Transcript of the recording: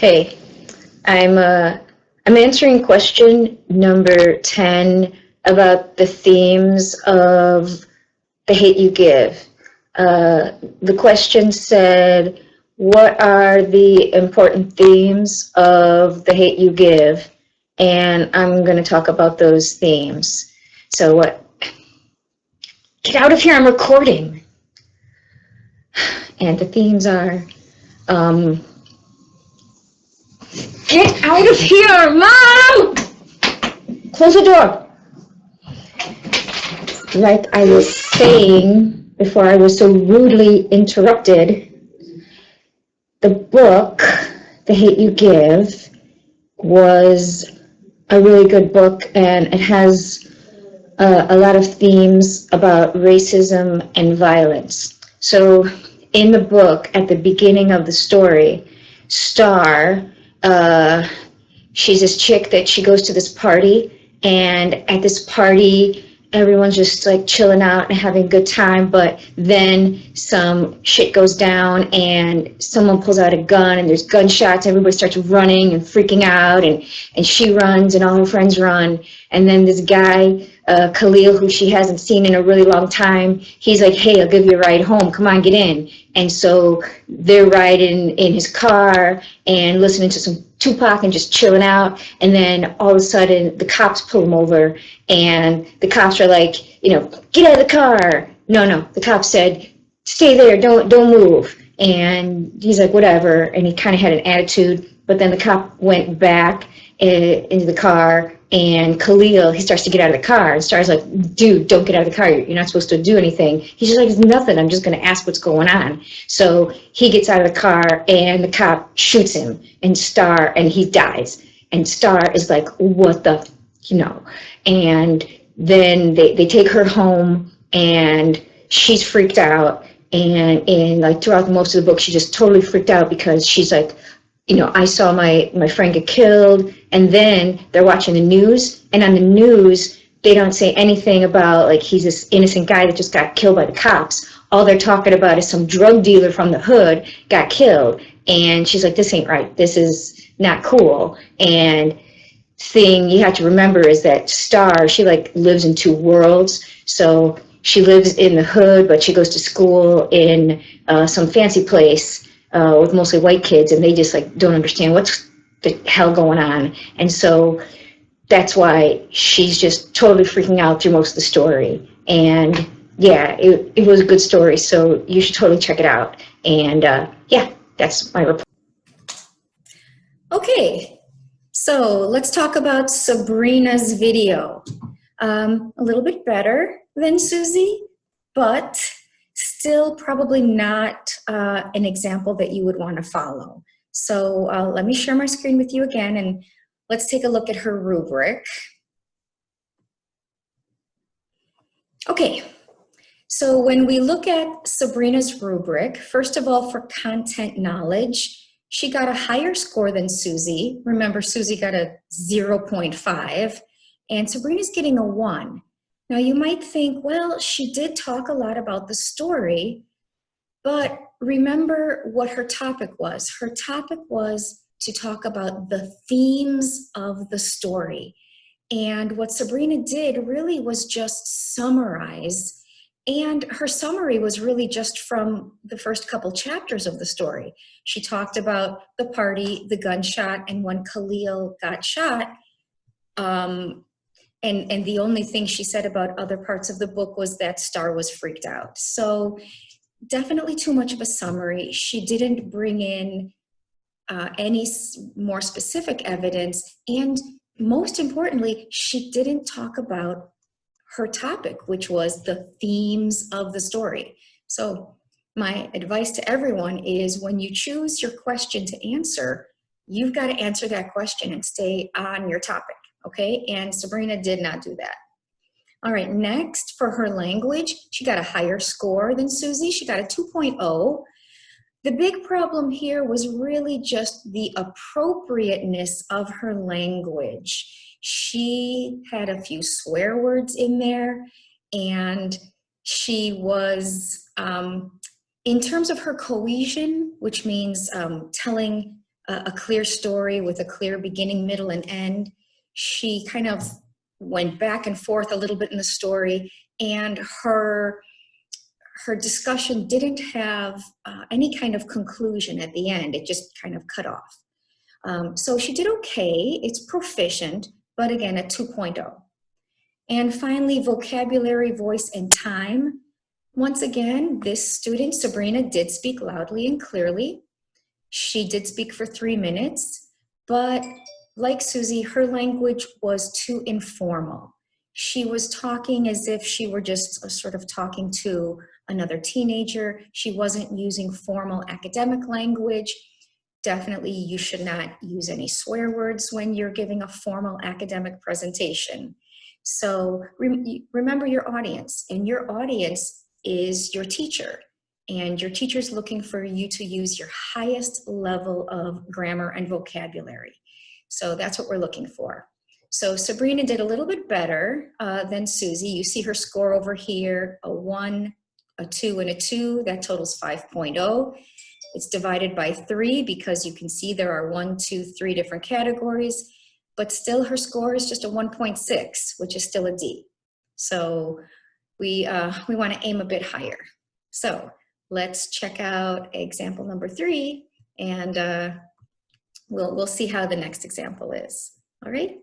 Hey, I'm answering question number 10 about the themes of the hate you give. The question said, what are the important themes of the hate you give? And I'm going to talk about those themes. So what? Get out of here, I'm recording. And the themes are, um, get out of here, Mom! Close the door. Like I was saying before I was so rudely interrupted, the book, The Hate You Give, was a really good book, and it has a lot of themes about racism and violence. So in the book, at the beginning of the story, Star, she's this chick that she goes to this party, and at this party everyone's just like chilling out and having a good time, but then some shit goes down and someone pulls out a gun and there's gunshots. Everybody starts running and freaking out, and she runs and all her friends run, and then this guy, Khalil, who she hasn't seen in a really long time, he's like, hey, I'll give you a ride home, come on, get in. And so they're riding in his car and listening to some Tupac and just chilling out, and then all of a sudden the cops pull him over, and the cops are like, get out of the car. No, the cops said, stay there, don't move. And he's like, whatever, and he kind of had an attitude, but then the cop went back into the car, and Khalil, he starts to get out of the car, and Star's like, dude, don't get out of the car, you're not supposed to do anything. He's just like, it's nothing, I'm just going to ask what's going on. So he gets out of the car, and the cop shoots him, and he dies. And Star is like, what the, and then they take her home, and she's freaked out, and like throughout most of the book, she's just totally freaked out because she's like, I saw my friend get killed, and then they're watching the news, and on the news, they don't say anything about, like, he's this innocent guy that just got killed by the cops. All they're talking about is some drug dealer from the hood got killed, and she's like, this ain't right, this is not cool. And thing you have to remember is that Star, she like lives in two worlds, so she lives in the hood, but she goes to school in some fancy place, with mostly white kids, and they just like don't understand what's the hell going on. And so that's why she's just totally freaking out through most of the story. And yeah, it was a good story, so you should totally check it out. And yeah, that's my report. Okay, so let's talk about Sabrina's video. A little bit better than Susie, but still probably not an example that you would want to follow. So let me share my screen with you again, and let's take a look at her rubric. Okay, so when we look at Sabrina's rubric, first of all, for content knowledge, she got a higher score than Susie. Remember, Susie got a 0.5, and Sabrina's getting a 1. Now you might think, well, she did talk a lot about the story, but remember what her topic was. Her topic was to talk about the themes of the story. And what Sabrina did really was just summarize, and her summary was really just from the first couple chapters of the story. She talked about the party, the gunshot, and when Khalil got shot, and the only thing she said about other parts of the book was that Star was freaked out. So definitely too much of a summary. She didn't bring in any more specific evidence. And most importantly, she didn't talk about her topic, which was the themes of the story. So my advice to everyone is when you choose your question to answer, you've got to answer that question and stay on your topic. Okay, and Sabrina did not do that. All right, next for her language, she got a higher score than Susie. She got a 2.0. The big problem here was really just the appropriateness of her language. She had a few swear words in there, and she was, in terms of her cohesion, which means telling a clear story with a clear beginning, middle, and end. She kind of went back and forth a little bit in the story, and her discussion didn't have any kind of conclusion at the end. It just kind of cut off. So she did okay. It's proficient, but again, a 2.0. And finally, vocabulary, voice, and time. Once again, this student, Sabrina, did speak loudly and clearly. She did speak for 3 minutes, but like Susie, her language was too informal. She was talking as if she were just sort of talking to another teenager. She wasn't using formal academic language. Definitely, you should not use any swear words when you're giving a formal academic presentation. So remember your audience, and your audience is your teacher. And your teacher's looking for you to use your highest level of grammar and vocabulary. So that's what we're looking for. So Sabrina did a little bit better than Susie. You see her score over here, a 1, a 2, and a 2. That totals 5.0. It's divided by 3 because you can see there are 1, 2, 3 different categories, but still her score is just a 1.6, which is still a D. So we want to aim a bit higher. So let's check out example number 3, and we'll see how the next example is. All right.